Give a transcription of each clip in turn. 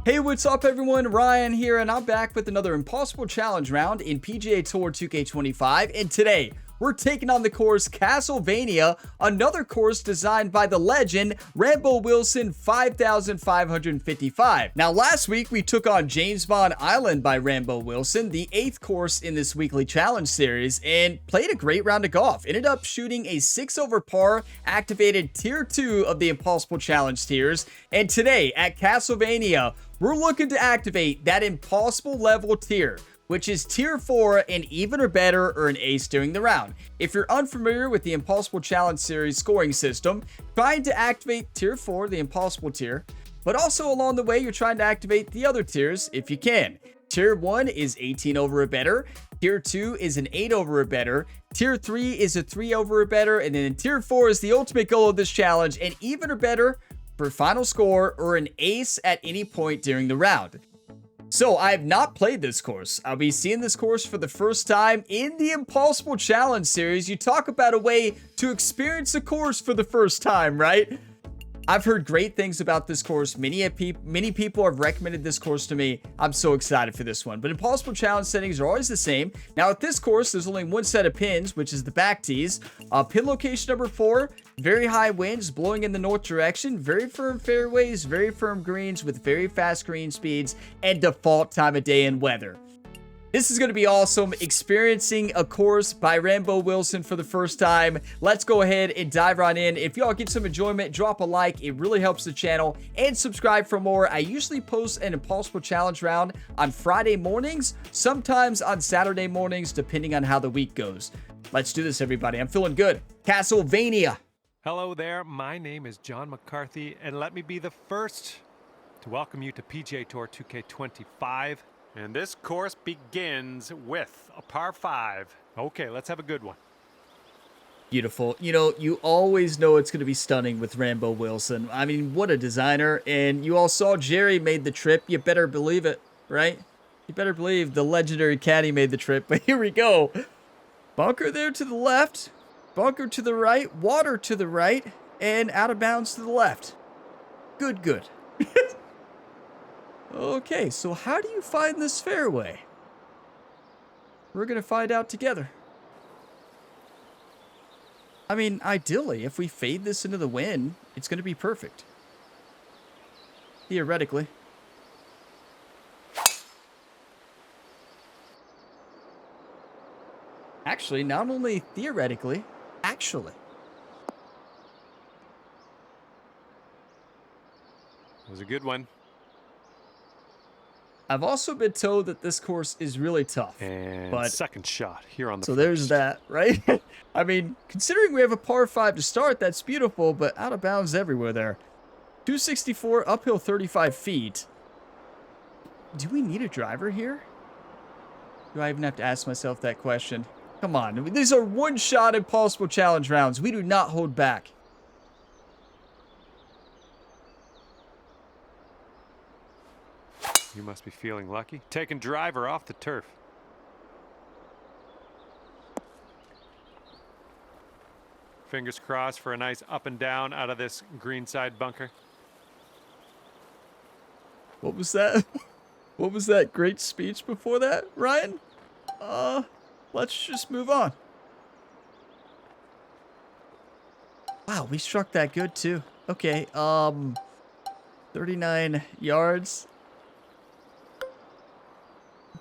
Hey, what's up everyone? Ryan here, and I'm back with another Impossible Challenge round in PGA Tour 2K25, and today we're taking on the course Castlevania, another course designed by the legend Rambo Wilson 5555. Now last week we took on James Bond Island by Rambo Wilson, the 8th course in this weekly challenge series, and played a great round of golf. Ended up shooting a 6 over par, activated tier 2 of the Impossible Challenge tiers, and today at Castlevania we're looking to activate that impossible level tier, which is tier 4 and even or better, or an ace during the round. If you're unfamiliar with the Impossible Challenge series scoring system, trying to activate tier 4, the impossible tier, but also along the way you're trying to activate the other tiers if you can. Tier 1 is 18 over or better, tier 2 is an 8 over or better, tier 3 is a 3 over or better, and then tier 4 is the ultimate goal of this challenge, an even or better for final score or an ace at any point during the round. So I have not played this course. I'll be seeing this course for the first time in the Impossible Challenge series. You talk about a way to experience a course for the first time, right? I've heard great things about this course. Many people have recommended this course to me. I'm so excited for this one. But Impossible Challenge settings are always the same. Now at this course, there's only one set of pins, which is the back tees. Pin location number 4, very high winds blowing in the north direction, very firm fairways, very firm greens with very fast green speeds, and default time of day and weather. This is going to be awesome, experiencing a course by Rambo Wilson for the first time. Let's go ahead and dive right in. If y'all get some enjoyment, drop a like. It really helps the channel, and subscribe for more. I usually post an Impossible Challenge round on Friday mornings, sometimes on Saturday mornings, depending on how the week goes. Let's do this, everybody. I'm feeling good. Castlevania. Hello there, my name is John McCarthy, and let me be the first to welcome you to PGA Tour 2K25. And this course begins with a par 5. Okay, let's have a good one. Beautiful. You know, you always know it's going to be stunning with Rambo Wilson. I mean, what a designer. And you all saw Jerry made the trip. You better believe it, right? You better believe the legendary caddy made the trip. But here we go. Bunker there to the left. Bunker to the right. Water to the right. And out of bounds to the left. Good, good. Okay, so how do you find this fairway? We're going to find out together. I mean, ideally, if we fade this into the wind, it's going to be perfect. Theoretically. Actually, not only theoretically, actually. It was a good one. I've also been told that this course is really tough. And but second shot here on the so first. there's that, right? I mean, considering we have a par 5 to start, that's beautiful, but out of bounds everywhere there. 264, uphill 35 feet. Do we need a driver here? Do I even have to ask myself that question? Come on, these are one-shot Impossible Challenge rounds. We do not hold back. You must be feeling lucky. Taking driver off the turf. Fingers crossed for a nice up and down out of this greenside bunker. What was that? What was that great speech before that, Ryan? Let's just move on. Wow, we struck that good too. Okay, 39 yards.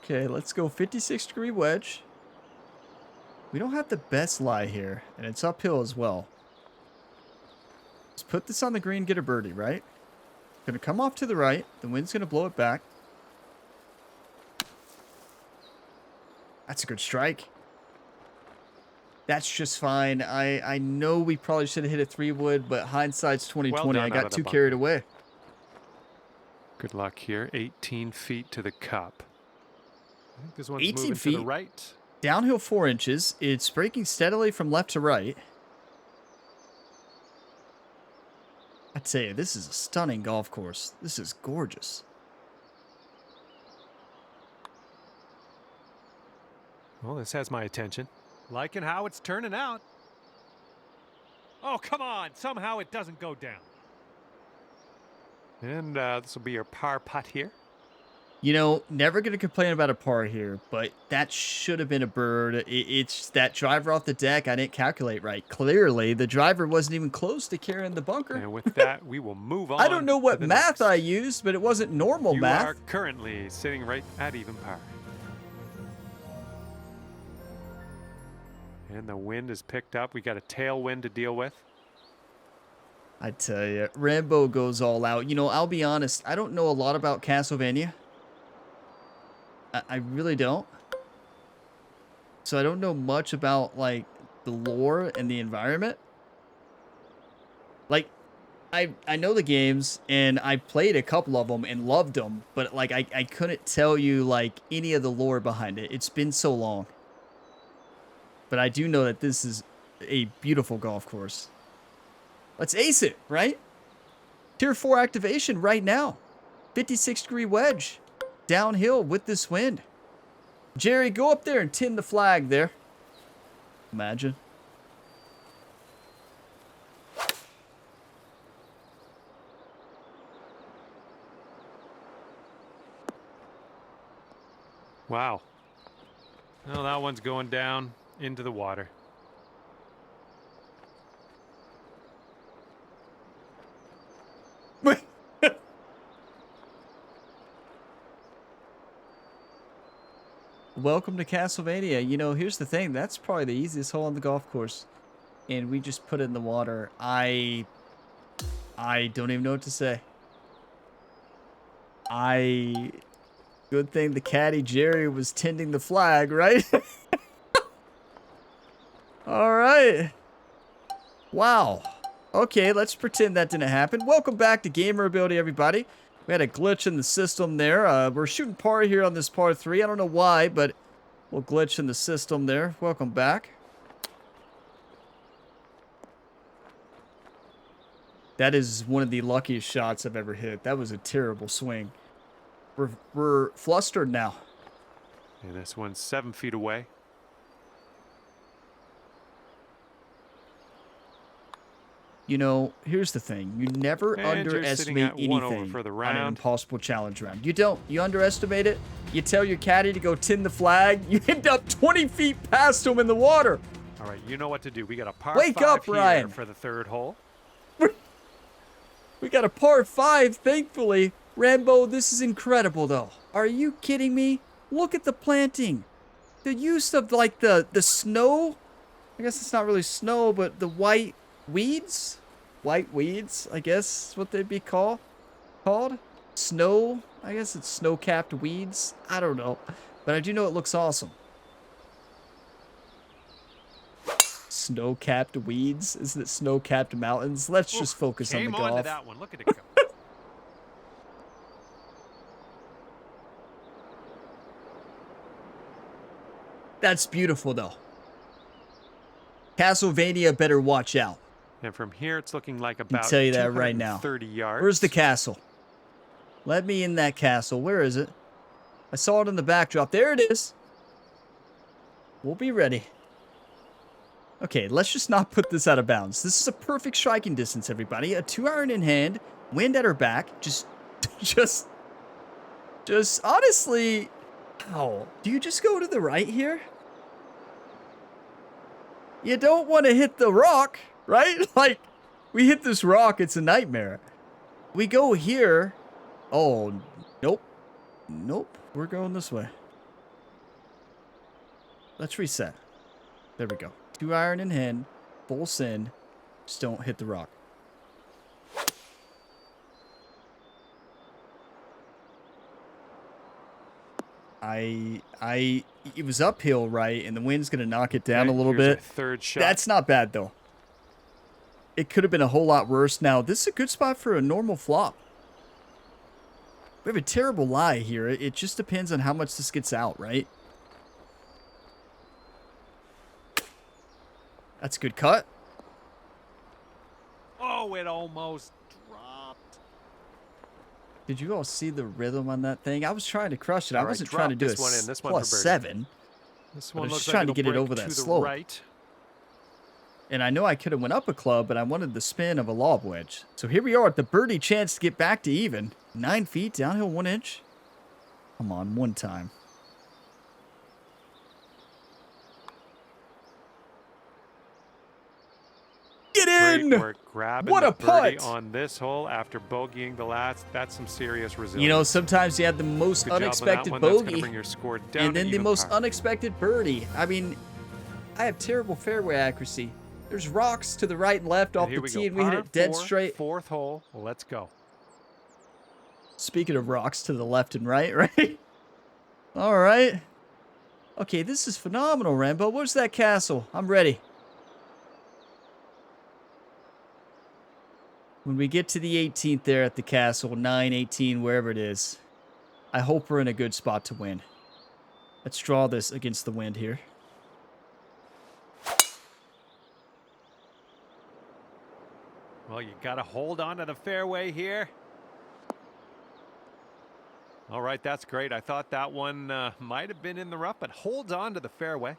Okay, let's go 56-degree wedge. We don't have the best lie here, and it's uphill as well. Let's put this on the green, get a birdie, right? Gonna come off to the right. The wind's gonna blow it back. That's a good strike. That's just fine. I know we probably should have hit a 3-wood, but hindsight's 2020. I got too carried away. Good luck here. 18 feet to the cup. I think this one's 18 moving feet. to the right. Downhill 4 inches. It's breaking steadily from left to right. I tell you, this is a stunning golf course. This is gorgeous. Well, this has my attention. Liking how it's turning out. Oh, come on. Somehow it doesn't go down. And this will be your par putt here. You know, never going to complain about a par here, but that should have been a bird. It's that driver off the deck. I didn't calculate right. Clearly, the driver wasn't even close to carrying the bunker. And with that, we will move on. I don't know what to the math next. I used, but it wasn't normal math. You are currently sitting right at even par. And the wind is picked up. We got a tailwind to deal with. I tell you, Rambo goes all out. You know, I'll be honest. I don't know a lot about Castlevania. I really don't. So I don't know much about, like, the lore and the environment. Like, I know the games, and I played a couple of them and loved them, but, like, I couldn't tell you, like, any of the lore behind it. It's been so long. But I do know that this is a beautiful golf course. Let's ace it, right? Tier 4 activation right now. 56-degree wedge. Downhill with this wind. Jerry, go up there and tin the flag there. Imagine. Wow. Well, that one's going down into the water. Welcome to Castlevania. You know, here's the thing. That's probably the easiest hole on the golf course. And we just put it in the water. I don't even know what to say. Good thing the caddy Jerry was tending the flag, right? All right. Wow. Okay, let's pretend that didn't happen. Welcome back to Gamer Ability, everybody. We had a glitch in the system there. We're shooting par here on this par 3. I don't know why, but we'll glitch in the system there. Welcome back. That is one of the luckiest shots I've ever hit. That was a terrible swing. We're flustered now. And this one's 7 feet away. You know, here's the thing. You never And you're sitting at underestimate one over anything for the on an round. impossible challenge round. You don't. You underestimate it. You tell your caddy to go tin the flag. You end up 20 feet past him in the water. All right, you know what to do. We got a par Wake 5 up, here Ryan. for the third hole. We got a par 5, thankfully. Rambo, this is incredible, though. Are you kidding me? Look at the planting. The use of, like, the snow. I guess it's not really snow, but the white weeds? White weeds, I guess is what they'd be called. Snow, I guess it's snow-capped weeds. I don't know. But I do know it looks awesome. Snow-capped weeds? Isn't it snow-capped mountains? Let's just focus on the Came on to golf. that one. Look at it go. That's beautiful, though. Castlevania better watch out. And from here, it's looking like about tell you that right now. 30 yards. Where's the castle? Let me in that castle. Where is it? I saw it in the backdrop. There it is. We'll be ready. Okay, let's just not put this out of bounds. This is a perfect striking distance, everybody. A 2-iron in hand, wind at her back. Just honestly, ow. Do you just go to the right here? You don't want to hit the rock, right? Like, we hit this rock, it's a nightmare. We go here. Oh, nope. Nope, we're going this way. Let's reset. There we go. 2-iron in hand, full send. Just don't hit the rock. It was uphill, right? And the wind's going to knock it down a little Here's bit. our third shot. That's not bad, though. It could have been a whole lot worse. Now, this is a good spot for a normal flop. We have a terrible lie here. It just depends on how much this gets out, right? That's a good cut. Oh, it almost dropped. Did you all see the rhythm on that thing? I was trying to crush it. I All right, wasn't trying to do drop this one in. This one plus for birdie. 7. This But I one was looks just like trying to it'll get it break over that to the slope. right. And I know I could have went up a club, but I wanted the spin of a lob wedge. So here we are at the birdie chance to get back to even. 9 feet, downhill 1 inch. Come on, one time. Get in! Great work grabbing What a the birdie putt! on this hole after bogeying the last. That's some serious resilience. You know, sometimes you have the most Good job on that unexpected one. That's gonna bogey, bring your score down and to then the even most par. unexpected birdie. I mean, I have terrible fairway accuracy. There's rocks to the right and left off Here the we tee, go. and we hit Par it dead 4, straight. 4th hole. Let's go. Speaking of rocks to the left and right, right? All right. Okay, this is phenomenal, Rambo. Where's that castle? I'm ready. When we get to the 18th there at the castle, 9, 18, wherever it is, I hope we're in a good spot to win. Let's draw this against the wind here. Well, you got to hold on to the fairway here. All right, that's great. I thought that one might have been in the rough, but holds on to the fairway.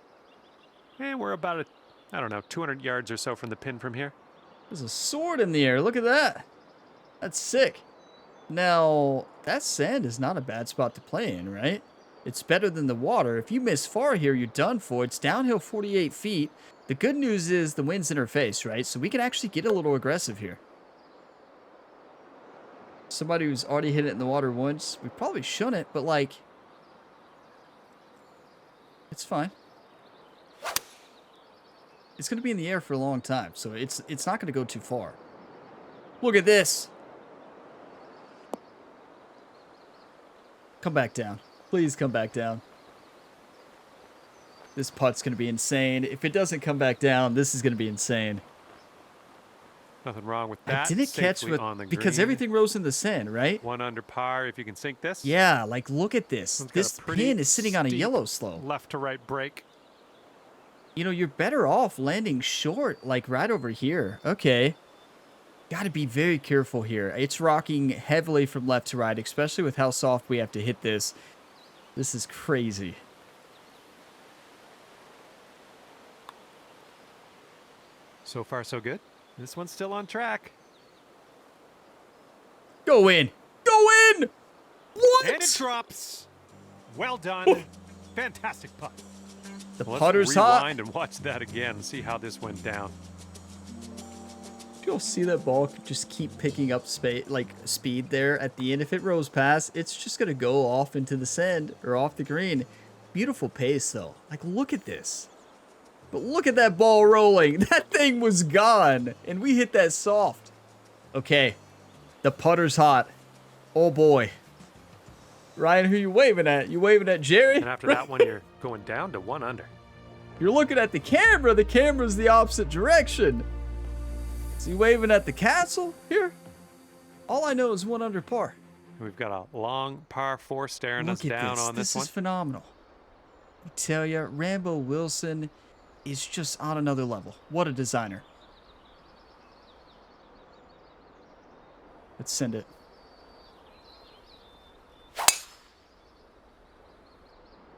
And we're about, I don't know, 200 yards or so from the pin from here. There's a sword in the air. Look at that. That's sick. Now, that sand is not a bad spot to play in, right? It's better than the water. If you miss far here, you're done for. It's downhill 48 feet. The good news is the wind's in our face, right? So we can actually get a little aggressive here. Somebody who's already hit it in the water once, we probably shouldn't, but like, it's fine. It's going to be in the air for a long time, so it's not going to go too far. Look at this. Come back down. Please come back down. This putt's going to be insane. If it doesn't come back down, this is going to be insane. Nothing wrong with that. I didn't catch Safely what, on the because green. everything rose in the sand, right? 1 under par if you can sink this. Yeah, like look at this. One's got This a pretty pin is sitting on a steep yellow slope. Left to right break. You know, you're better off landing short, like right over here. Okay. Got to be very careful here. It's rocking heavily from left to right, especially with how soft we have to hit this. This is crazy. So far, so good. This one's still on track. Go in. Go in. What? And it drops. Well done. Fantastic putt. The Well, putter's let's hot. rewind and watch that again and see how this went down. You'll see that ball just keep picking up speed there at the end. If it rolls past, it's just going to go off into the sand or off the green. Beautiful pace, though. Like, look at this. But look at that ball rolling. That thing was gone, and we hit that soft. Okay, the putter's hot. Oh, boy. Ryan, who you waving at? You waving at Jerry? And after that one, you're going down to 1 under. You're looking at the camera. The camera's the opposite direction. Is he waving at the castle here? All I know is 1 under par. We've got a long par 4 staring us Look at down this. on this one. This is phenomenal. I tell you, Rambo Wilson is just on another level. What a designer. Let's send it.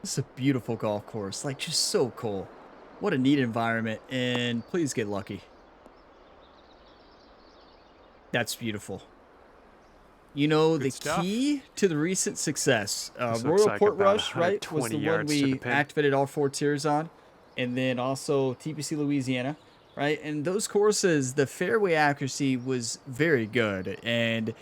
This is a beautiful golf course. Like, just so cool. What a neat environment. And please get lucky. That's beautiful. You know, Good the stuff. key to the recent success, This looks Royal like Port about Rush, right, was 120 the one yards to the we pin. activated all 4 tiers on. And then also TPC Louisiana, right? And those courses, the fairway accuracy was very good. And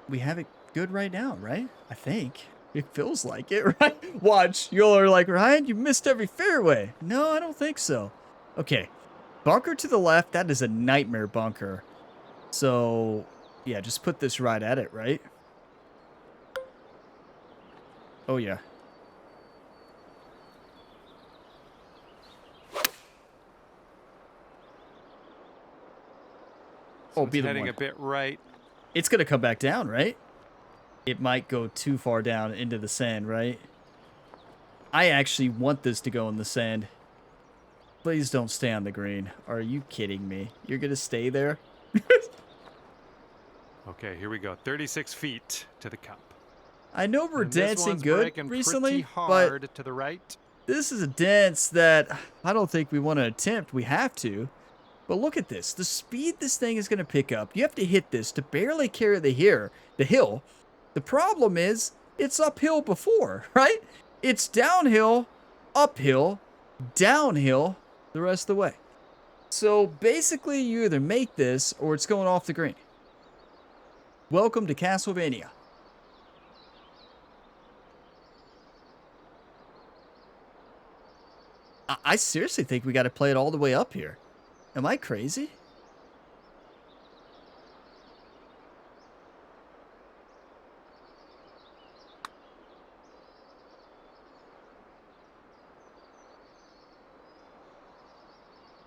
we have it good right now, right? I think. It feels like it, right? Watch. You're like, Ryan, you missed every fairway. No, I don't think so. Okay. Bunker to the left. That is a nightmare bunker. So, yeah, just put this right at it, right? Oh, yeah. Oh, be the Heading one. a bit right. It's going to come back down, right? It might go too far down into the sand, right? I actually want this to go in the sand. Please don't stay on the green. Are you kidding me? You're going to stay there? Okay, here we go. 36 feet to the cup. I know we're And this dancing one's good breaking recently, pretty but hard to the right. This is a dance that I don't think we want to attempt. We have to. But look at this. The speed this thing is going to pick up. You have to hit this to barely carry the hill. The problem is it's uphill before, right? It's downhill, uphill, downhill the rest of the way. So basically you either make this or it's going off the green. Welcome to Castlevania. I seriously think we got to play it all the way up here. Am I crazy?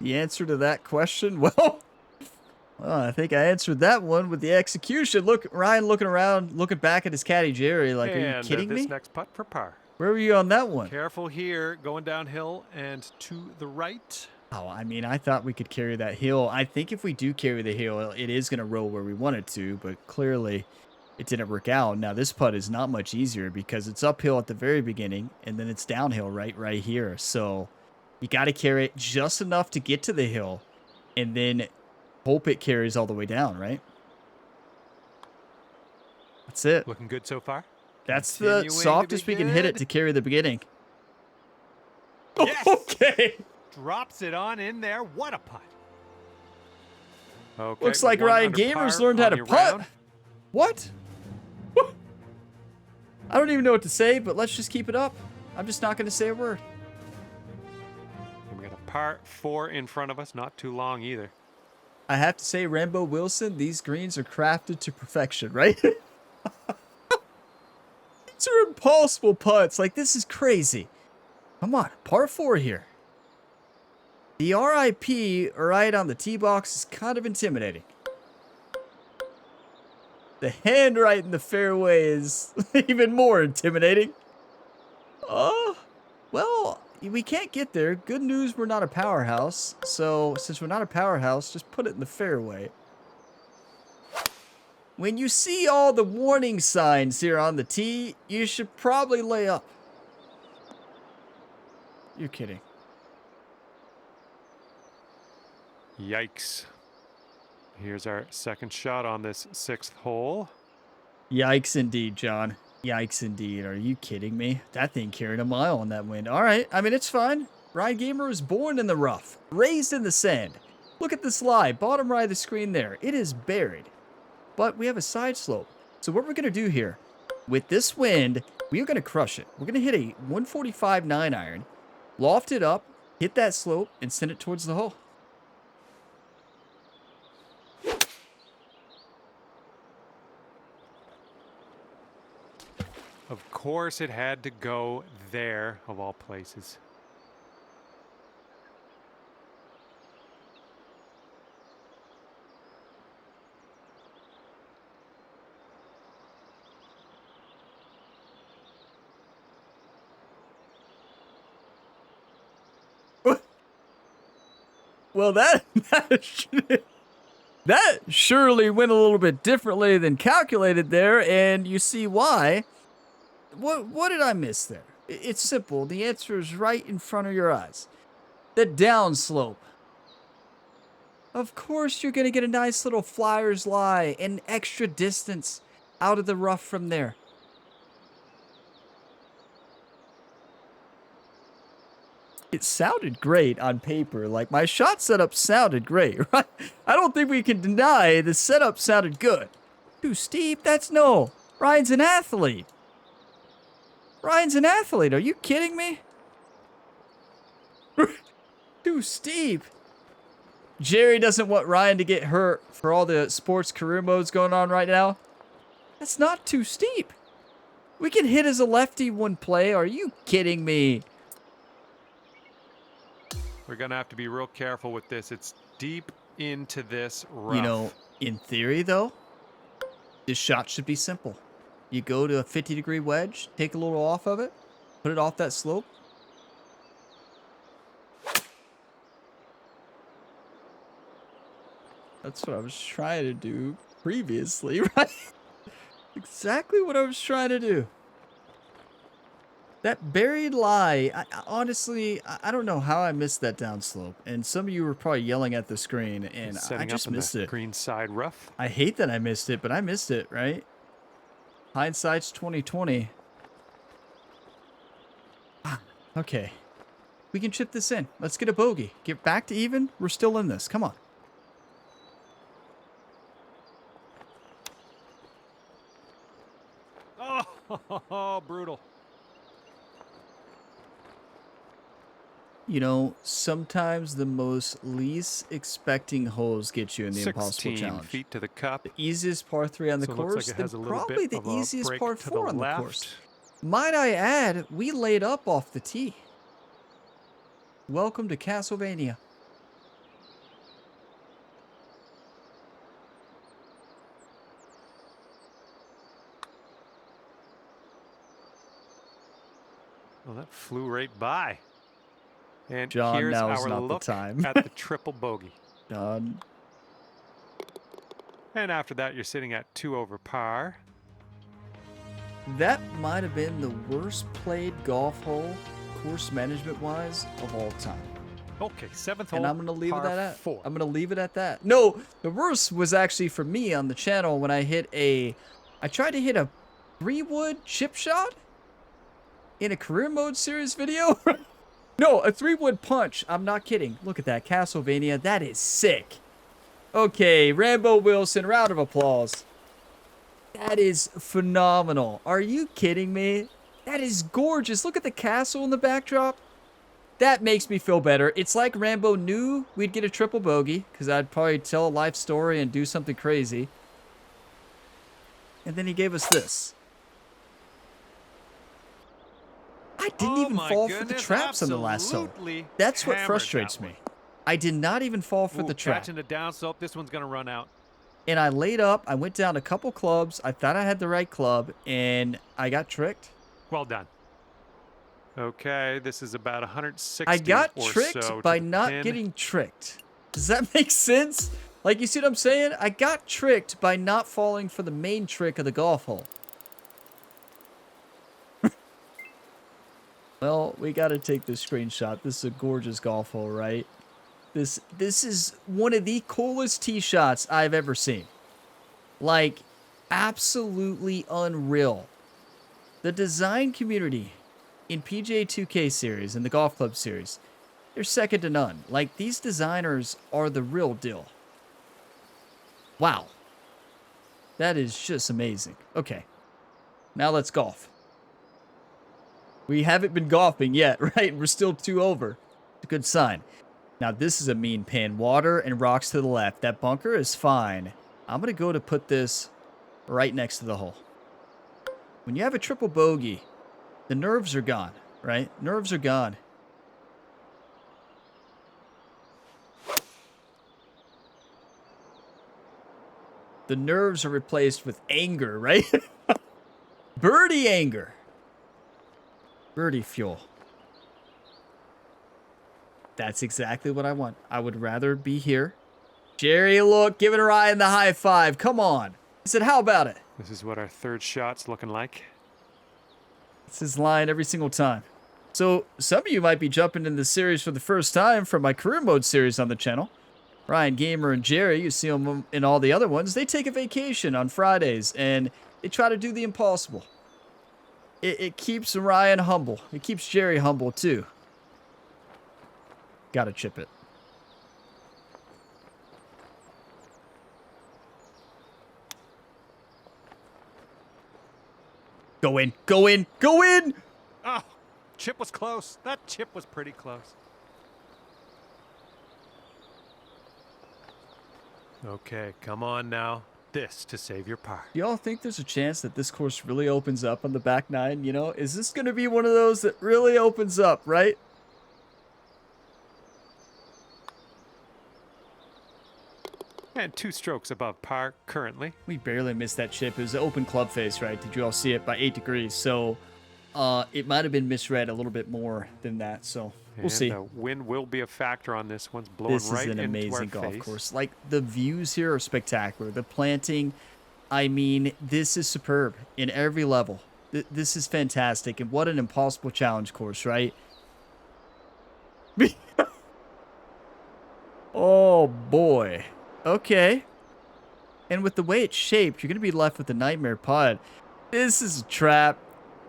The answer to that question? Well, I think I answered that one with the execution. Look, Ryan looking around, looking back at his caddy Jerry like, are you kidding me? This next putt for par. Where were you on that one? Careful here, going downhill and to the right. Oh, I mean, I thought we could carry that hill. I think if we do carry the hill, it is going to roll where we want it to, but clearly it didn't work out. Now, this putt is not much easier because it's uphill at the very beginning, and then it's downhill right here. So you got to carry it just enough to get to the hill, and then hope it carries all the way down, right? That's it. Looking good so far. That's the softest we can hit it to carry the beginning. Yes! Okay. Drops it on in there. What a putt. Okay, looks like Ryan Gamers learned how to putt. What? I don't even know what to say, but let's just keep it up. I'm just not going to say a word. And we got a par 4 in front of us. Not too long either. I have to say, Rambo Wilson, these greens are crafted to perfection, right? These are impossible putts. Like, this is crazy. Come on, par 4 here. The RIP right on the tee box is kind of intimidating. The hand right in the fairway is even more intimidating. Well, we can't get there. Good news, we're not a powerhouse. So, since we're not a powerhouse, just put it in the fairway. When you see all the warning signs here on the tee, you should probably lay up. You're kidding. Yikes. Here's our second shot on this 6th hole. Yikes indeed, John. Yikes indeed. Are you kidding me? That thing carried a mile in that wind. All right. I mean, it's fine. Ryan Gamer was born in the rough, raised in the sand. Look at this lie, bottom right of the screen there. It is buried. But we have a side slope. So what we're going to do here, with this wind, we are going to crush it. We're going to hit a 145 9-iron, loft it up, hit that slope, and send it towards the hole. Of course it had to go there, of all places. Well, that surely went a little bit differently than calculated there, and you see why. What did I miss there? It's simple. The answer is right in front of your eyes. The downslope. Of course, you're going to get a nice little flyer's lie and extra distance out of the rough from there. It sounded great on paper. Like, my shot setup sounded great, right? I don't think we can deny the setup sounded good. Too steep? That's no. Ryan's an athlete. Ryan's an athlete. Are you kidding me? Too steep. Jerry doesn't want Ryan to get hurt for all the sports career modes going on right now. That's not too steep. We can hit as a lefty one play. Are you kidding me? We're going to have to be real careful with this. It's deep into this rough. You know, in theory, though, this shot should be simple. You go to a 50-degree wedge, take a little off of it, put it off that slope. That's what I was trying to do previously, right? Exactly what I was trying to do. That buried lie, honestly, I don't know how I missed that downslope. And some of you were probably yelling at the screen, and I Setting just up in missed the it. green side rough. I hate that I missed it, but I missed it, right? Hindsight's 2020. Okay. We can chip this in. Let's get a bogey. Get back to even. We're still in this. Come on. Oh, brutal. You know, sometimes the most least expecting holes get you in the Impossible 16 Challenge. feet to the cup. The easiest par 3 on the So it course, looks like it has a then little probably bit the of a easiest break par to the 4 on the left. course. Might I add, we laid up off the tee. Welcome to Castlevania. Well, that flew right by. And John, here's now is our not the look time. at the triple bogey. John. And after that, you're sitting at 2 over par. That might have been the worst played golf hole, course management-wise, of all time. Okay, 7th hole. And I'm going to leave it par at that. 4. I'm going to leave it at that. No, the worst was actually for me on the channel when I tried to hit a 3-wood chip shot in a career mode series video. No, a 3-wood punch. I'm not kidding. Look at that. Castlevania. That is sick. Okay, Rambo Wilson, round of applause. That is phenomenal. Are you kidding me? That is gorgeous. Look at the castle in the backdrop. That makes me feel better. It's like Rambo knew we'd get a triple bogey, because I'd probably tell a life story and do something crazy. And then he gave us this. I didn't even fall for the traps on the last hole. That's what frustrates me. I did not even fall for the trap. Catching the downslope, this one's going to run out. And I laid up. I went down a couple clubs. I thought I had the right club, and I got tricked. Well done. Okay, this is about 160 I got or tricked so by to the not pin. getting tricked. Does that make sense? Like, you see what I'm saying? I got tricked by not falling for the main trick of the golf hole. Well, we got to take this screenshot. This is a gorgeous golf hole, right? This is one of the coolest tee shots I've ever seen. Like, absolutely unreal. The design community in PGA 2K series and the Golf Club series, they're second to none. Like, these designers are the real deal. Wow. That is just amazing. Okay. Now let's golf. We haven't been golfing yet, right? We're still 2 over. It's a good sign. Now, this is a mean pin. Water and rocks to the left. That bunker is fine. I'm going to go to put this right next to the hole. When you have a triple bogey, the nerves are gone, right? Nerves are gone. The nerves are replaced with anger, right? Birdie anger. Birdie fuel. That's exactly what I want. I would rather be here. Jerry, look, giving Ryan the high five. Come on. I said, how about it? This is what our third shot's looking like. It's his line every single time. So some of you might be jumping in this series for the first time from my career mode series on the channel. Ryan Gamer and Jerry, you see them in all the other ones. They take a vacation on Fridays and they try to do the impossible. It keeps Ryan humble. It keeps Jerry humble too. Gotta chip it. Go in, go in, go in! Oh, chip was close. That chip was pretty close. Okay, come on now. This to save your par. Do y'all think there's a chance that this course really opens up on the back nine? You know, is this going to be one of those that really opens up, right? And 2 strokes above par currently. We barely missed that chip. It was an open club face, right? Did you all see it by 8 degrees? So it might have been misread a little bit more than that. So we'll see. The wind will be a factor on this. One's blowing This right is an into amazing our golf face. course. Like, the views here are spectacular. The planting, I mean, this is superb in every level. This is fantastic, and what an impossible challenge course, right? Oh, boy. Okay. And with the way it's shaped, you're going to be left with a nightmare putt. This is a trap.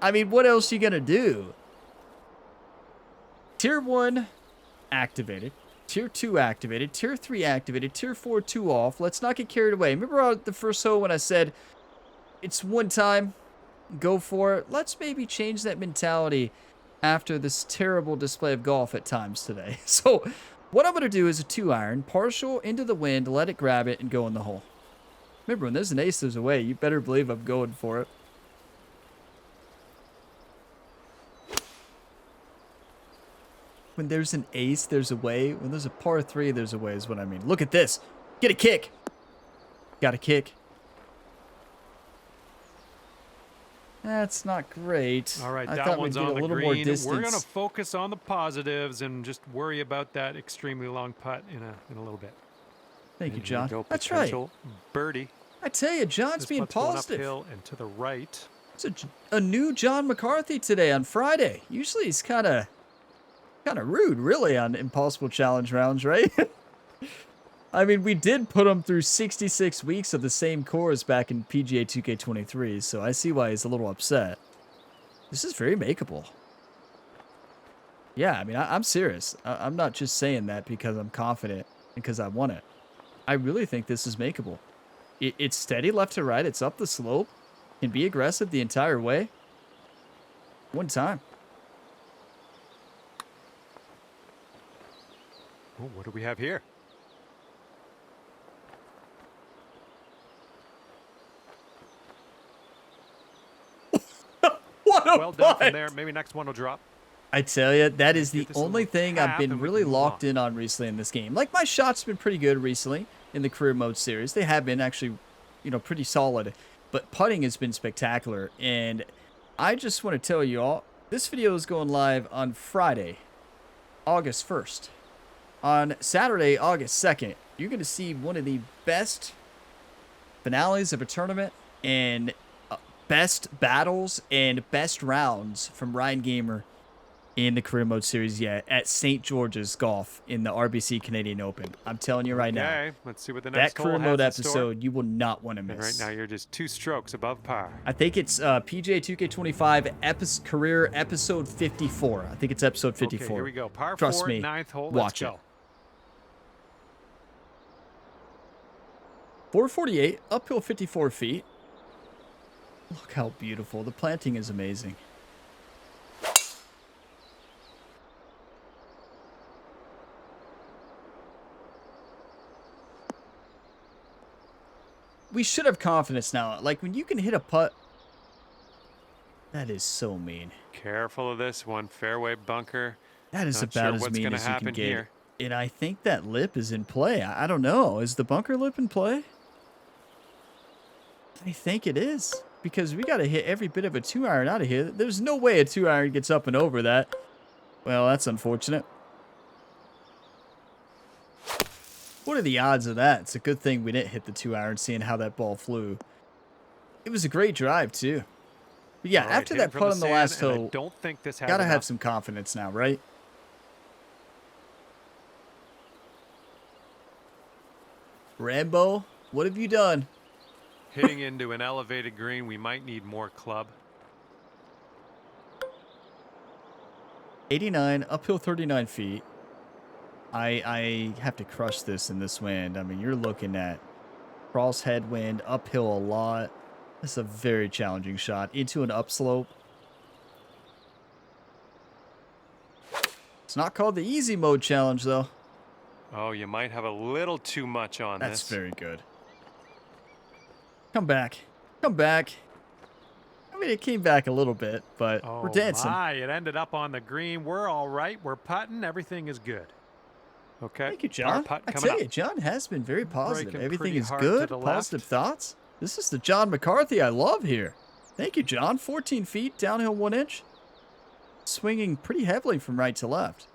I mean, what else are you going to do? Tier 1 activated. Tier 2 activated. Tier 3 activated. Tier 4 2 off. Let's not get carried away. Remember the first hole when I said it's one time, go for it? Let's maybe change that mentality after this terrible display of golf at times today. So what I'm going to do is a 2-iron, partial into the wind, let it grab it, and go in the hole. Remember, when there's an ace, there's a way. You better believe I'm going for it. When there's an ace, there's a way. When there's a par 3, there's a way is what I mean. Look at this. Get a kick. Got a kick. That's not great. All right, I that thought one's we'd get on a the little more green. distance. We're going to focus on the positives and just worry about that extremely long putt in a little bit. Thank you, And here we John. go, That's right. potential birdie. I tell you, John's This being putt's going positive. uphill and to the right. It's a new John McCarthy today on Friday. Usually he's kind of rude, really, on Impossible Challenge rounds, right? I mean, we did put him through 66 weeks of the same course back in PGA 2K23, so I see why he's a little upset. This is very makeable. Yeah, I mean, I'm serious. I'm not just saying that because I'm confident and because I want it. I really think this is makeable. It's steady left to right. It's up the slope. Can be aggressive the entire way. One time. Oh, what do we have here? What a Well done putt! from there. Maybe next one will drop. I tell you, that is the Get this a only little thing I've tap been and we really can move locked on. in on recently in this game. Like, my shots have been pretty good recently in the career mode series. They have been actually, pretty solid. But putting has been spectacular. And I just want to tell you all, this video is going live on Friday, August 1st. On Saturday, August 2nd, you're going to see one of the best finales of a tournament and best battles and best rounds from Ryan Gamer in the career mode series yet at St. George's Golf in the RBC Canadian Open. I'm telling you right now. Okay, let's see what the That next career hole mode has in store. episode, you will not want to And miss. right now you're just 2 strokes above par. I think it's PGA 2K25 career episode 54. I think it's episode 54. Okay, here we go. Par Trust 4, me. 9th hole. Watch Let's it. go. 448, uphill 54 feet. Look how beautiful. The planting is amazing. We should have confidence now. Like, when you can hit a putt, that is so mean. Careful of this one. Fairway bunker. That is Not about sure as what's mean gonna as you can happen get. here. And I think that lip is in play. I don't know. Is the bunker lip in play? I think it is. Because we got to hit every bit of a 2-iron out of here. There's no way a 2-iron gets up and over that. Well, that's unfortunate. What are the odds of that? It's a good thing we didn't hit the 2-iron, seeing how that ball flew. It was a great drive, too. But yeah, All right, after hitting that from putt the on the sand, last and I hole, don't think this has gotta have enough. some confidence now, right? Rambo, what have you done? Hitting into an elevated green, we might need more club. 89, uphill 39 feet. I have to crush this in this wind. I mean, you're looking at cross headwind, uphill a lot. This is a very challenging shot into an upslope. It's not called the easy mode challenge, though. Oh, you might have a little too much on That's this. very good. Come back. Come back. I mean, it came back a little bit, but Oh we're dancing. my, it ended up on the green. We're all right. We're putting. Everything is good. Okay. Thank you, Par John. putt I coming tell you, up. John has been very positive. Breaking Everything pretty is hard to good. the Positive left. thoughts. This is the John McCarthy I love here. Thank you, John. 14 feet, downhill 1 inch. Swinging pretty heavily from right to left.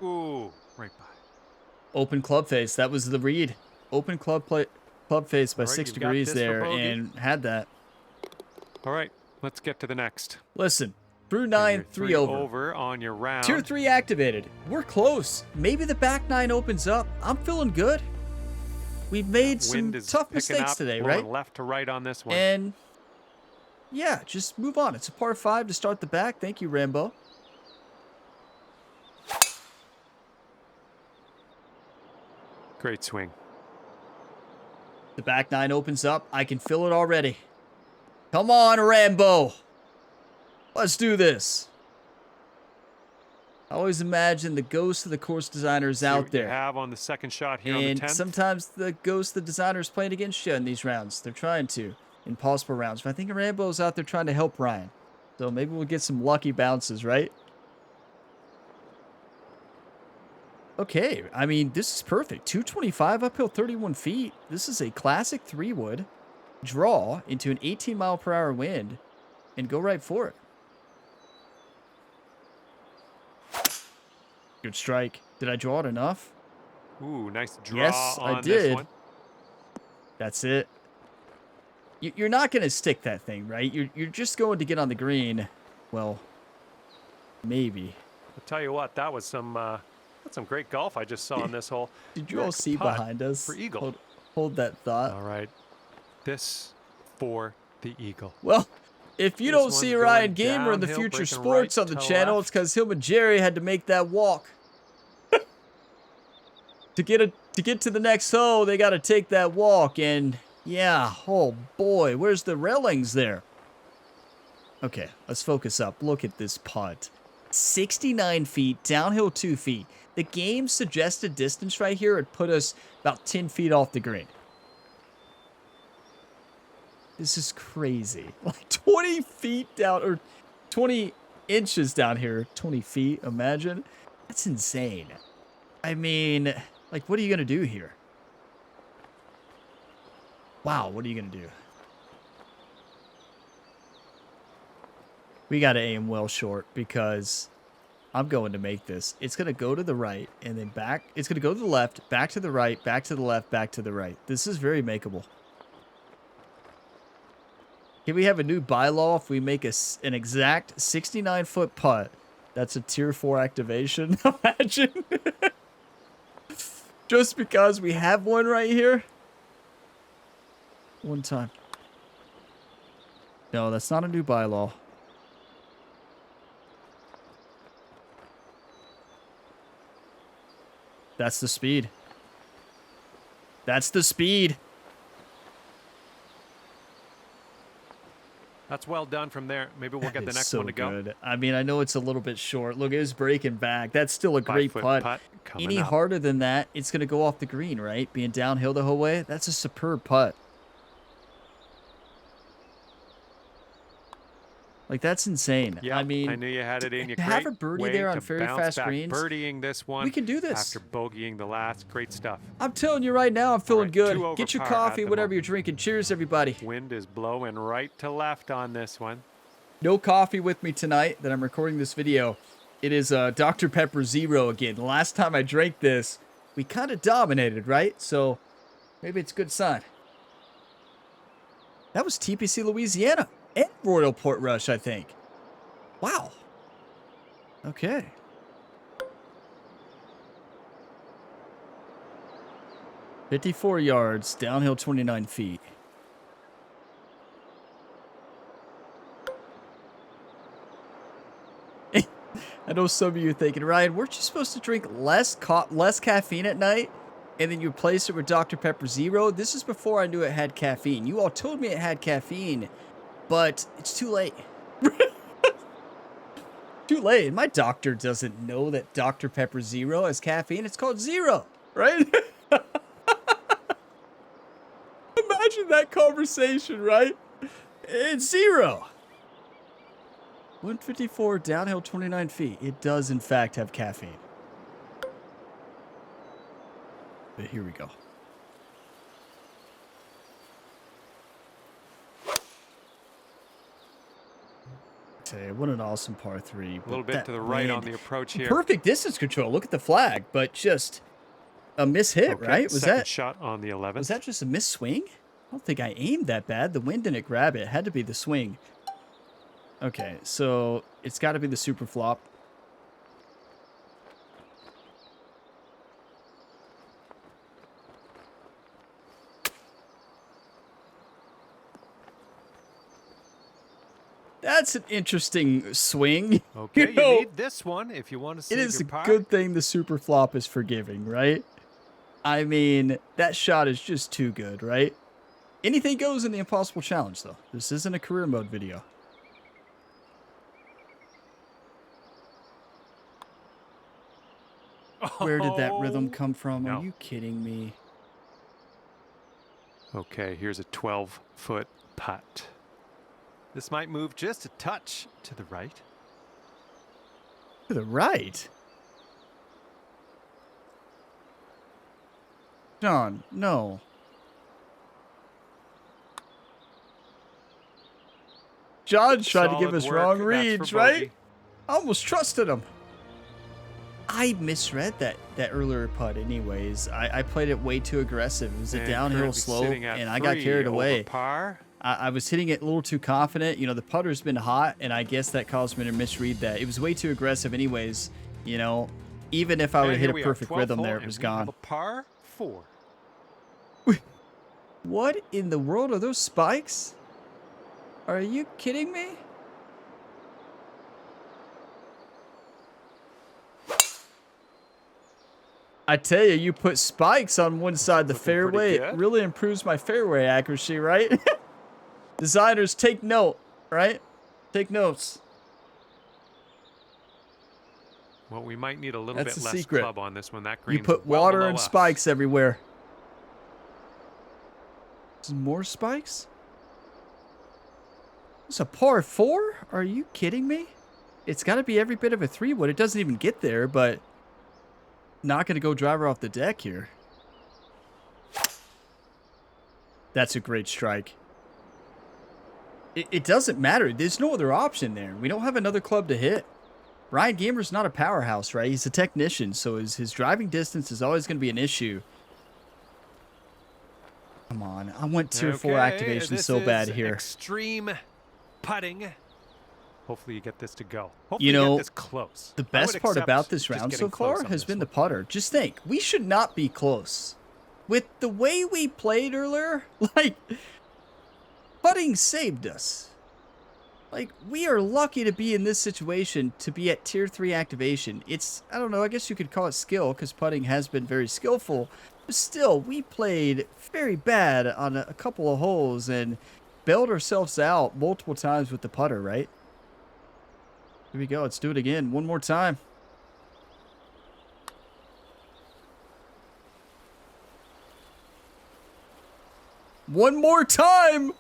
Ooh, right by. Open club face. That was the read. Open club face by All right, 6 you've got degrees this for there bogey. and had that. All right, let's get to the next. Listen, through And 9, you're 3 over. on your round. Tier 3 activated. We're close. Maybe the back 9 opens up. I'm feeling good. We've made some Wind is tough picking mistakes up, today, blowing right? left to right on this one. And yeah, just move on. It's a par 5 to start the back. Thank you, Rambo. Great swing. The back 9 opens up. I can feel it already. Come on, Rambo. Let's do this. I always imagine the ghost of the course designer is See out what you there. have on the second shot here on the And 10th. sometimes the ghost of the designer is playing against you in these rounds. They're trying to, in possible rounds. But I think Rambo's out there trying to help Ryan. So maybe we'll get some lucky bounces, right? Okay, I mean, this is perfect. 225 uphill, 31 feet. This is a classic 3-wood. Draw into an 18-mile-per-hour wind and go right for it. Good strike. Did I draw it enough? Ooh, nice draw Yes, on I this did. one. That's it. You're not going to stick that thing, right? You're just going to get on the green. Well, maybe. I'll tell you what, that was some great golf I just saw on this hole. Did you all Next see putt behind us? for eagle. Hold that thought. All right, this for the eagle. Well, if you This don't see one's Ryan going Gamer in the downhill, Future breaking Sports right on the to channel, left. it's because him and Jerry had to make that walk. To get to the next hole, they got to take that walk, and yeah, oh boy, where's the railings there? Okay, let's focus up. Look at this putt. 69 feet, downhill 2 feet. The game's suggested distance right here would put us about 10 feet off the green. This is crazy. Like 20 feet down, or 20 inches down here. 20 feet, imagine. That's insane. I mean, like, what are you going to do here? Wow, what are you going to do? We got to aim well short because I'm going to make this. It's going to go to the right and then back. It's going to go to the left, back to the right, back to the left, back to the right. This is very makeable. Can we have a new bylaw if we make an exact 69-foot putt? That's a tier 4 activation. Imagine. Just because we have one right here. One time. No, that's not a new bylaw. That's the speed. That's the speed. That's well done from there. Maybe we'll get the It's next so one to go. good. I mean, I know it's a little bit short. Look, it was breaking back. That's still a great 5-foot putt. coming Any up. harder than that, it's going to go off the green, right? Being downhill the whole way. That's a superb putt. Like, that's insane. Yeah, I mean, I knew you had it in you. to have Great a birdie way there on to very bounce fast back. greens, Birdieing this one. we can do this. After bogeying the last. Great stuff. I'm telling you right now, I'm feeling right, 2 good. over Get your par at coffee, the whatever moment. you're drinking. Cheers, everybody. Wind is blowing right to left on this one. No coffee with me tonight that I'm recording this video. It is Dr. Pepper Zero again. The last time I drank this, we kind of dominated, right? So maybe it's a good sign. That was TPC Louisiana and Royal Portrush, I think. Wow. Okay. "54 yards, downhill 29 feet. I know some of you are thinking, Ryan, weren't you supposed to drink less caffeine at night? And then you replace it with Dr. Pepper Zero? This is before I knew it had caffeine. You all told me it had caffeine, but it's too late. Too late. My doctor doesn't know that Dr. Pepper Zero has caffeine. It's called Zero, right? Imagine that conversation, right? It's Zero. 154, downhill 29 feet. It does, in fact, have caffeine. But here we go. Okay, what an awesome par 3. A little bit to the right on the approach here. Perfect distance control. Look at the flag, but just a miss hit, Okay, right? second shot on the 11th. Was that just a miss swing? I don't think I aimed that bad. The wind didn't grab it. It had to be the swing. Okay, so it's got to be the super flop. That's an interesting swing. Okay, you need this one if you want to save It is a your par. good thing the super flop is forgiving, right? I mean, that shot is just too good, right? Anything goes in the impossible challenge, though. This isn't a career mode video. Where did that rhythm come from? No. Are you kidding me? Okay, here's a 12-foot putt. This might move just a touch to the right. To the right? John, no. John's trying to give us wrong reads, right? I almost trusted him. I misread that earlier putt anyways. I played it way too aggressive. It was a downhill slope, and I got carried away. I was hitting it a little too confident. You know, the putter's been hot, and I guess that caused me to misread that. It was way too aggressive anyways. You know, even if I would have hit a perfect rhythm there, it was gone. Par 4. What in the world are those spikes? Are you kidding me? I tell you, you put spikes on one side of the fairway, it really improves my fairway accuracy, right? Designers, take note, right? Take notes. Well, we might need a little bit less secret. club on this one. That green's You put well water below and us. spikes everywhere. Some more spikes? It's a par 4? Are you kidding me? It's got to be every bit of a 3-wood. It doesn't even get there, but not going to go driver off the deck here. That's a great strike. It doesn't matter. There's no other option there. We don't have another club to hit. Ryan Gamer's not a powerhouse, right? He's a technician, so his driving distance is always going to be an issue. Come on. I want tier 4 activation so bad here. Extreme putting. Hopefully you get this to go. Hopefully You know, get this close. the best part about this round so far has been the putter. Just think, we should not be close. With the way we played earlier, like, putting saved us. Like, we are lucky to be in this situation, to be at tier 3 activation. It's, I don't know, I guess you could call it skill, because putting has been very skillful. But still, we played very bad on a couple of holes and bailed ourselves out multiple times with the putter, right? Here we go. Let's do it again. One more time. One more time!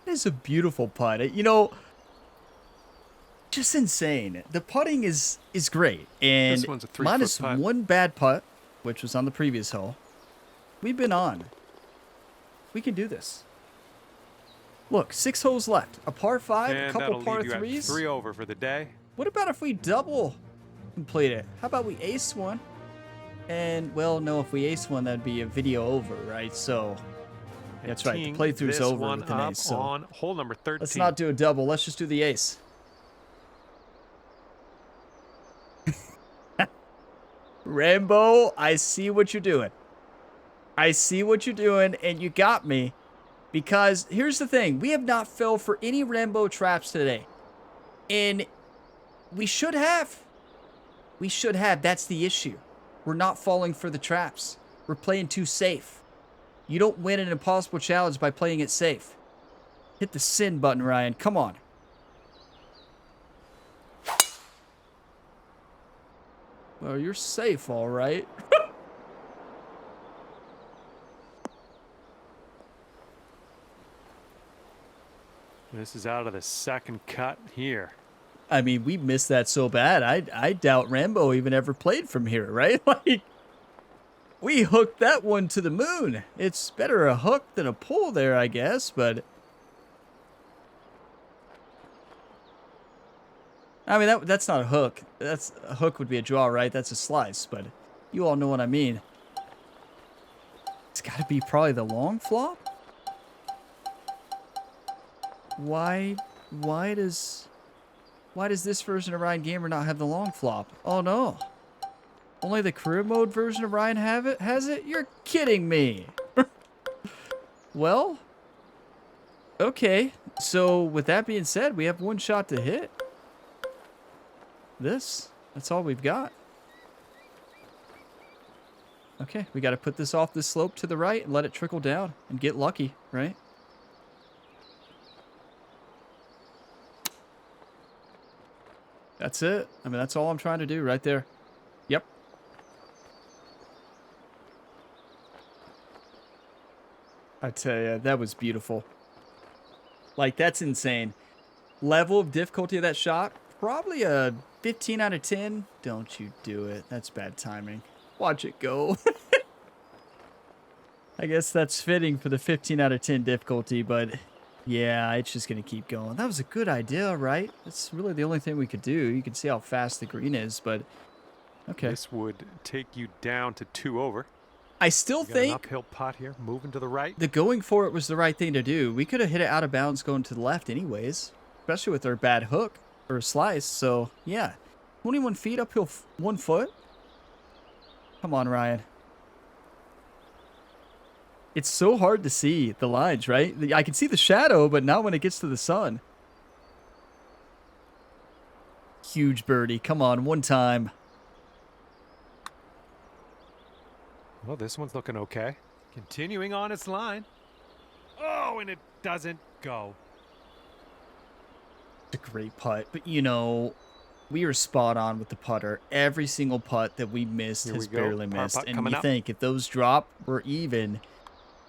That is a beautiful putt. You know, just insane. The putting is great. And This one's a 3-foot minus putt. one bad putt, which was on the previous hole, we've been on. We can do this. Look, 6 holes left. A par 5, And a couple that'll par leave you at 3s. 3 over for the day. What about if we double complete it? How about we ace one? And, well, no, if we ace one, that'd be a video over, right? So, that's right. The Teeing playthrough's this over one with an up ace. So, on hole number 13. let's not do a double. Let's just do the ace. Rambo, I see what you're doing. I see what you're doing, and you got me. Because here's the thing. We have not fell for any Rambo traps today. And we should have. We should have. That's the issue. We're not falling for the traps. We're playing too safe. You don't win an impossible challenge by playing it safe. Hit the sin button, Ryan. Come on. Well, you're safe, all right. This is out of the second cut here. I mean, we missed that so bad. I doubt Rambo even ever played from here, right? Like, we hooked that one to the moon. It's better a hook than a pull there, I guess, but I mean, that's not a hook. That's a hook would be a draw, right? That's a slice, but you all know what I mean. gotta be probably the long flop? Why does this version of Ryan Gamer not have the long flop? Oh no. Only the career mode version of Ryan has it? You're kidding me. Well, okay. So with that being said, we have one shot to hit. That's all we've got. Okay, we got to put this off the slope to the right and let it trickle down and get lucky, right? That's it. I mean, that's all I'm trying to do right there. Yep. I tell you, that was beautiful. Like, that's insane. Level of difficulty of that shot, probably a 15 out of 10. Don't you do it. That's bad timing. Watch it go. I guess that's fitting for the 15 out of 10 difficulty, but yeah, it's just going to keep going. That was a good idea, right? That's really the only thing we could do. You can see how fast the green is, but okay. This would take you down to 2 over. I still think an uphill putt here, moving to the right. the going for it was the right thing to do. We could have hit it out of bounds going to the left anyways, especially with our bad hook or slice. So yeah, 21 feet uphill 1 foot. Come on, Ryan. It's so hard to see the lines, right? I can see the shadow, but not when it gets to the sun. Huge birdie. Come on, one time. Well, this one's looking okay. Continuing on its line. Oh, and it doesn't go. It's a great putt, but you know, we were spot on with the putter. Every single putt that we missed Here has we go. barely Par missed. putt And coming you up. think if those drop, we're even.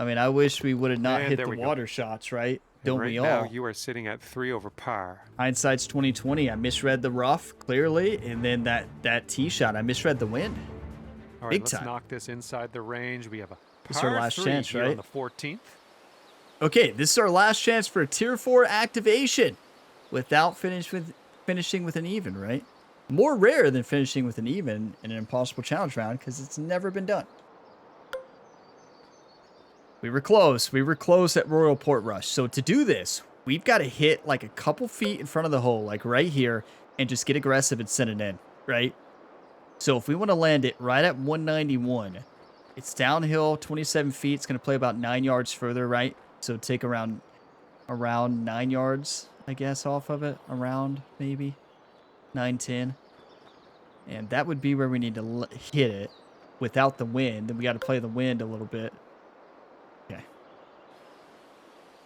I mean, I wish we would have not And hit there the we go. water shots, right? And Don't right we now, all? you are sitting at 3 over par. Hindsight's 2020. I misread the rough clearly, and then that tee shot, I misread the wind. All right, Big let's time. knock this inside the range. We have a This is our par last 3 chance, here right? on the 14th. Okay, this is our last chance for a tier 4 activation without finishing with an even, right? More rare than finishing with an even in an impossible challenge round because it's never been done. We were close. We were close at Royal Port Rush. So to do this, we've got to hit like a couple feet in front of the hole, like right here, and just get aggressive and send it in, right? So if we want to land it right at 191, it's downhill 27 feet. It's going to play about 9 yards further, right? So take around 9 yards, I guess, off of it. Around, maybe. 9, 10. And that would be where we need to hit it without the wind. Then we got to play the wind a little bit. Okay.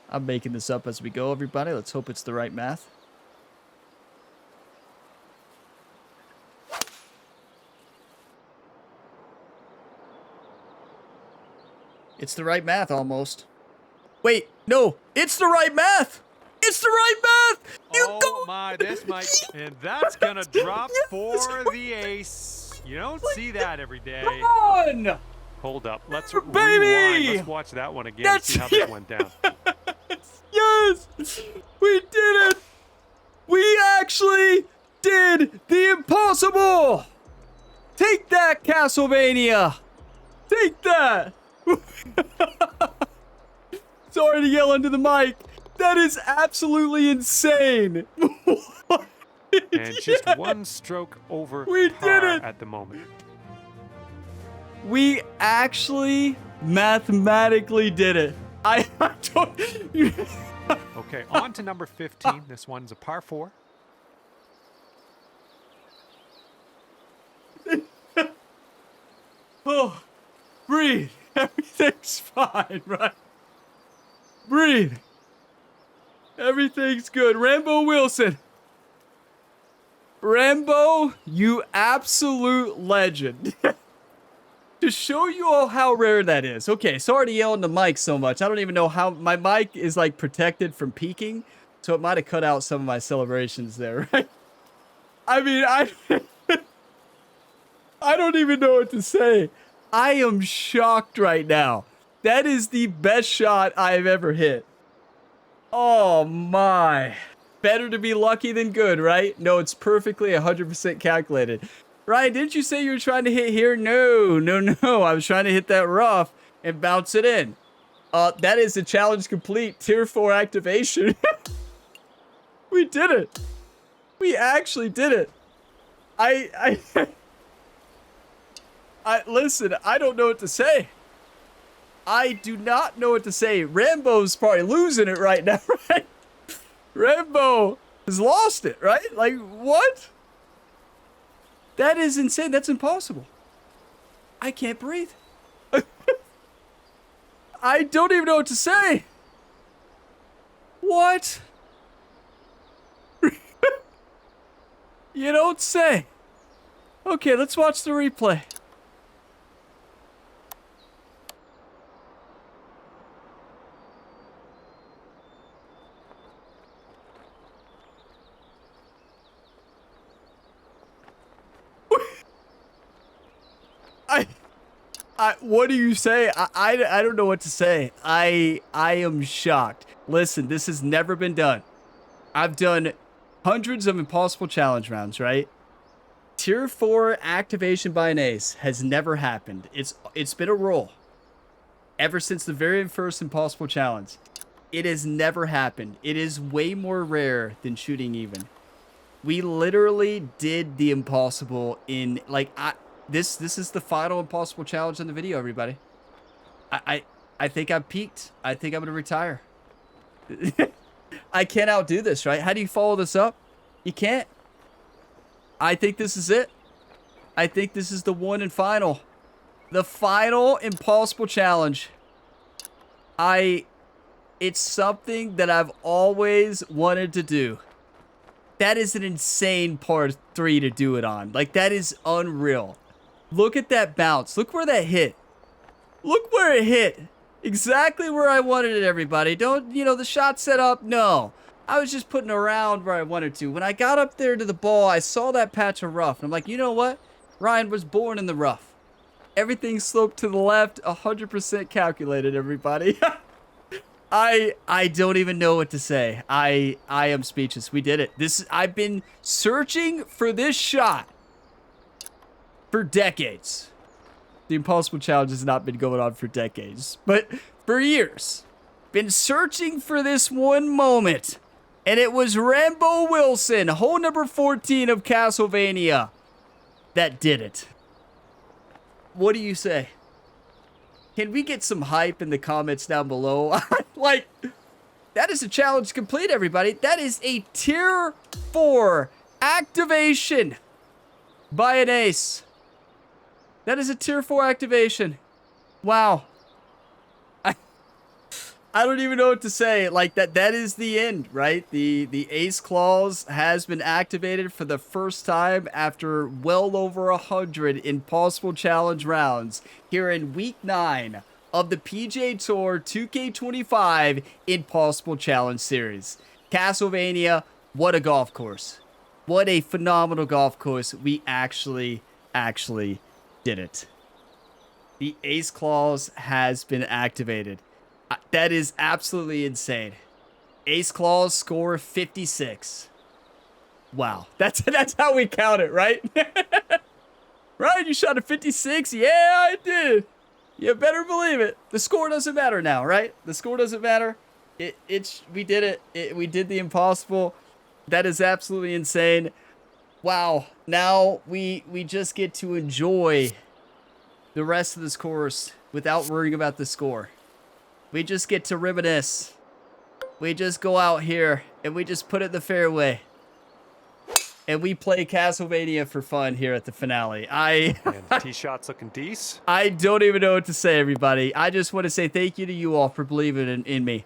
I'm making this up as we go, everybody. Let's hope it's the right math. It's the right math, almost. Wait, no, it's the right math. It's the right math. You Oh go. my, this might, and that's gonna drop for the ace. You don't see that every day. Come on. Hold up, let's Baby! rewind. Let's watch that one again. That's See how this went down. Yes, we did it. We actually did the impossible. Take that, Castlevania. Take that. Sorry to yell into the mic. That is absolutely insane. And just one stroke over We did par it! at the moment. We actually mathematically did it. I don't. Okay, on to number 15. This one's a par 4. Oh, breathe. Everything's fine, right? Breathe. Everything's good. Rambo Wilson. Rambo, you absolute legend. To show you all how rare that is. Okay, sorry to yell in the mic so much. I don't even know how my mic is like protected from peaking, so it might have cut out some of my celebrations there, right? I mean, I don't even know what to say. I am shocked right now. That is the best shot I've ever hit. Oh my. Better to be lucky than good, right? No, it's perfectly 100% calculated. Ryan, didn't you say you were trying to hit here? No. I was trying to hit that rough. and bounce it in. That is a challenge complete. Tier 4 activation. We did it. We actually did it. Listen, I don't know what to say. I do not know what to say. Rambo's probably losing it right now, right? Rambo has lost it, right? Like, what? That is insane. That's impossible. I can't breathe. I don't even know what to say. What? You don't say. Okay, let's watch the replay. What do you say? I don't know what to say. I am shocked. Listen, this has never been done. I've done hundreds of impossible challenge rounds, right? Tier 4 activation by an ace has never happened. It's been a rule ever since the very first impossible challenge. It has never happened. It is way more rare than shooting even. We literally did the impossible in like this is the final impossible challenge in the video, everybody. I think I've peaked. I think I'm gonna retire. I can't outdo this, right? How do you follow this up? You can't. I think this is it. I think this is the one and final. The final impossible challenge. It's something that I've always wanted to do. That is an insane part 3 to do it on. Like, that is unreal. Look at that bounce. Look where that hit. Look where it hit. Exactly where I wanted it, everybody. Don't, the shot set up? No. I was just putting around where I wanted to. When I got up there to the ball, I saw that patch of rough. And I'm like, you know what? Ryan was born in the rough. Everything sloped to the left, 100% calculated, everybody. I don't even know what to say. I am speechless. We did it. I've been searching for this shot for decades. The impossible challenge has not been going on for decades, but for years. Been searching for this one moment. And it was Rambo Wilson, hole number 14 of Castlevania, that did it. What do you say? Can we get some hype in the comments down below? Like, that is a challenge complete, everybody. That is a tier 4 activation by an ace. That is a tier 4 activation. Wow. I don't even know what to say. Like, that is the end, right? The ace clause has been activated for the first time after well over 100 impossible challenge rounds here in week 9 of the PGA Tour 2K25 Impossible Challenge Series. Castlevania, what a golf course. What a phenomenal golf course. We actually did it. The ace clause has been activated. That is absolutely insane. Ace clause score 56. Wow. That's how we count it, right? Right? You shot a 56? Yeah, I did. You better believe it. The score doesn't matter now, right? The score doesn't matter. We did it. We did the impossible. That is absolutely insane. Wow. Now we just get to enjoy the rest of this course without worrying about the score. We just get to reminisce. We just go out here and we just put it in the fairway. And we play Castlevania for fun here at the finale. And tee shots looking decent. I don't even know what to say, everybody. I just want to say thank you to you all for believing in me.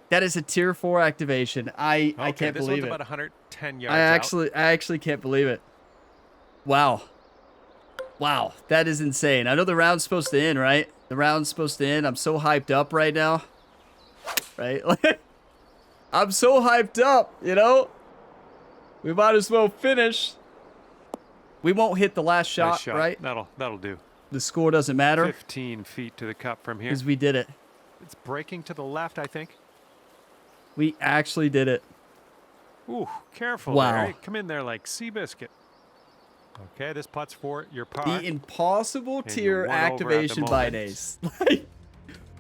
That is a tier 4 activation. I can't believe it. This one's about 110 yards I actually can't believe it. Wow. Wow, that is insane. I know the round's supposed to end, right? The round's supposed to end. I'm so hyped up right now. Right? I'm so hyped up, We might as well finish. We won't hit the last shot, right? That'll do. The score doesn't matter. 15 feet to the cup from here. Because we did it. It's breaking to the left, I think. We actually did it. Ooh, careful. Wow. Larry. Come in there like Seabiscuit. Okay, this putt's for your par. The impossible tier activation by an ace.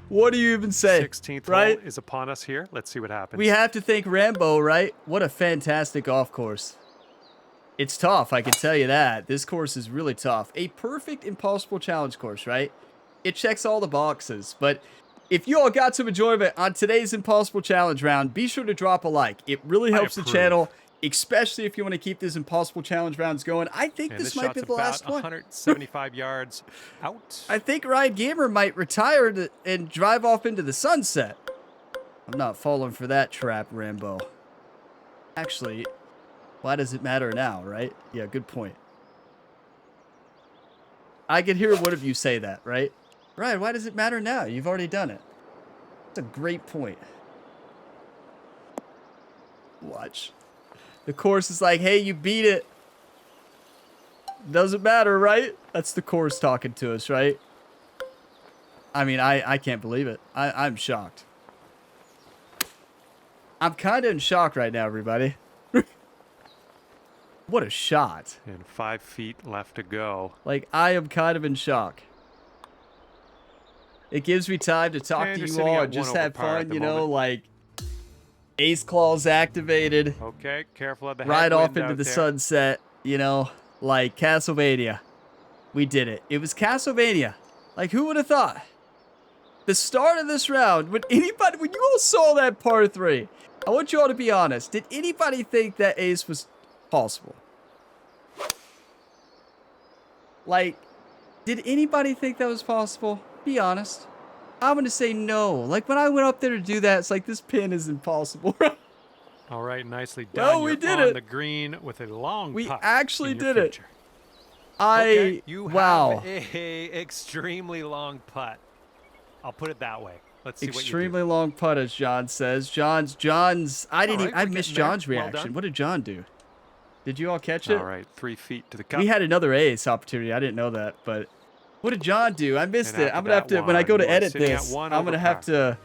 What do you even say? 16th right? hole is upon us here. Let's see what happens. We have to thank Rambo, right? What a fantastic golf course. It's tough, I can tell you that. This course is really tough. A perfect Impossible Challenge course, right? It checks all the boxes. But if you all got some enjoyment on today's Impossible Challenge round, be sure to drop a like. It really helps the channel, especially if you want to keep these Impossible Challenge rounds going. I think this might be the last one. 175 yards out. I think Ryan Gamer might retire and drive off into the sunset. I'm not falling for that trap, Rambo. Actually, why does it matter now, right? Yeah, good point. I could hear one of you say that, right? Ryan, why does it matter now? You've already done it. That's a great point. Watch. The course is like, hey, you beat it. Doesn't matter, right? That's the course talking to us, right? I mean, I can't believe it. I'm shocked. I'm kind of in shock right now, everybody. What a shot. And 5 feet left to go. Like, I am kind of in shock. It gives me time to talk to you all and just have fun, you know, like Ace Claws activated. Okay, careful of the ride off into the sunset, you know, like Castlevania. We did it. It was Castlevania. Like, who would have thought? The start of this round, when you all saw that par 3, I want you all to be honest. Did anybody think that ace was possible? Like, did anybody think that was possible? Be honest. I'm going to say no. Like, when I went up there to do that, it's like, this pin is impossible. All right, nicely done. Well, we did on it. The green with a long We putt actually in your did it. future. Okay, you wow. have a extremely long putt. I'll put it that way. Let's see Extremely what you do. long putt, as John says. John's. I missed John's reaction. What did John do? Did you all catch it? All right, 3 feet to the cup. We had another ace opportunity. I didn't know that, but what did John do? I missed it. I'm gonna have to, when I go to edit this, I'm gonna have to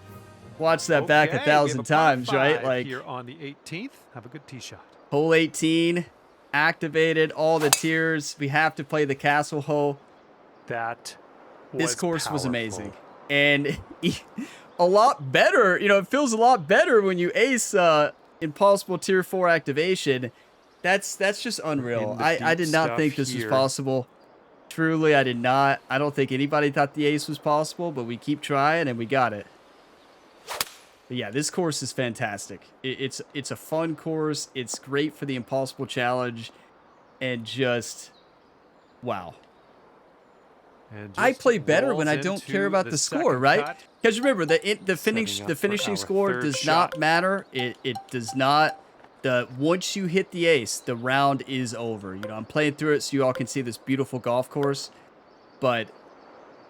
watch that back 1,000 times, right? Like, here on the 18th. Have a good tee shot. hole 18 activated, all the tiers. We have to play the castle hole. That This course was powerful. amazing, and a lot better. You know, it feels a lot better when you ace Impossible Tier 4 activation. That's just unreal. I did not think this was possible. Truly, I did not. I don't think anybody thought the ace was possible, but we keep trying and we got it. But yeah, this course is fantastic. It's a fun course. It's great for the Impossible Challenge, and just wow. And I just play better when I rolls don't care into about the score, right? cut. Because remember, the Setting finishing up for score our does third not shot. matter. It does not. Once you hit the ace, the round is over. You know, I'm playing through it so you all can see this beautiful golf course, but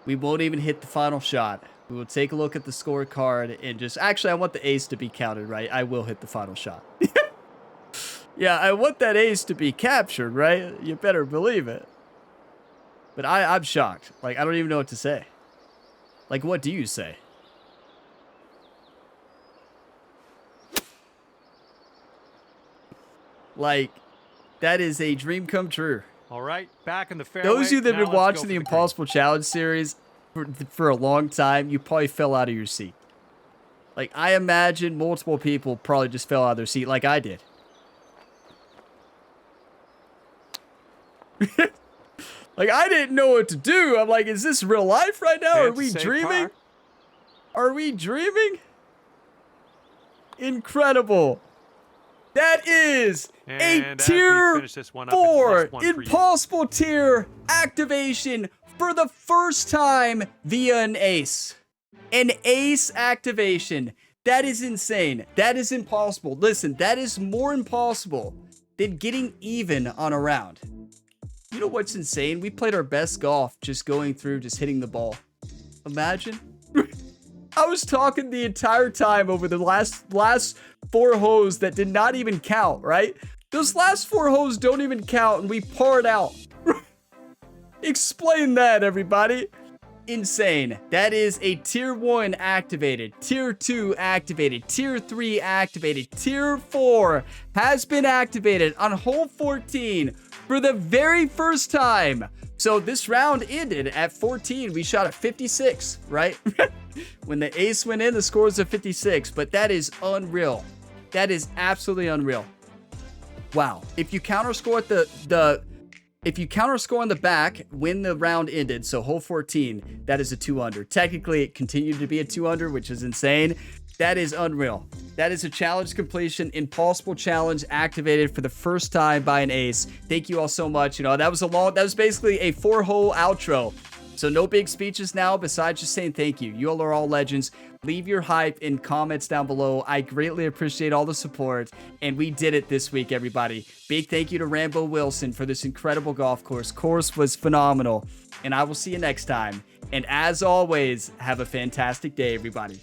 we won't even hit the final shot. We will take a look at the scorecard and just, actually, I want the ace to be counted, right? I will hit the final shot. Yeah, I want that ace to be captured, right? You better believe it. But I'm shocked. Like, I don't even know what to say. Like, what do you say? Like, that is a dream come true. All right, back in the fairway. Those of you that have Now been let's watching go the for green. Impossible Challenge series for a long time, you probably fell out of your seat. Like, I imagine multiple people probably just fell out of their seat like I did. Like, I didn't know what to do. I'm like, is this real life right now? Are Chance to we save dreaming? par. Are we dreaming? Incredible. That is And a as we tier finish this one up, it's 4 +1 for you. impossible tier activation for the first time via an ace. An ace activation. That is insane. That is impossible. Listen, that is more impossible than getting even on a round. You know what's insane? We played our best golf just going through, just hitting the ball. Imagine. I was talking the entire time over the last 4 holes that did not even count, right? Those last 4 holes don't even count, and we parred out. Explain that, everybody. Insane. That is a tier 1 activated, tier 2 activated, tier 3 activated, tier 4 has been activated on hole 14 for the very first time. So this round ended at 14. We shot a 56, right? When the ace went in, the score is a 56, but that is unreal. That is absolutely unreal. Wow. If you counter score at if you counter score on the back when the round ended, so hole 14, that is a 2-under. Technically, it continued to be a 2-under, which is insane. That is unreal. That is a challenge completion, impossible challenge activated for the first time by an ace. Thank you all so much. You know, that was basically a 4-hole outro. So no big speeches now besides just saying thank you. You all are all legends. Leave your hype in comments down below. I greatly appreciate all the support. And we did it this week, everybody. Big thank you to Rambo Wilson for this incredible golf course. Course was phenomenal. And I will see you next time. And as always, have a fantastic day, everybody.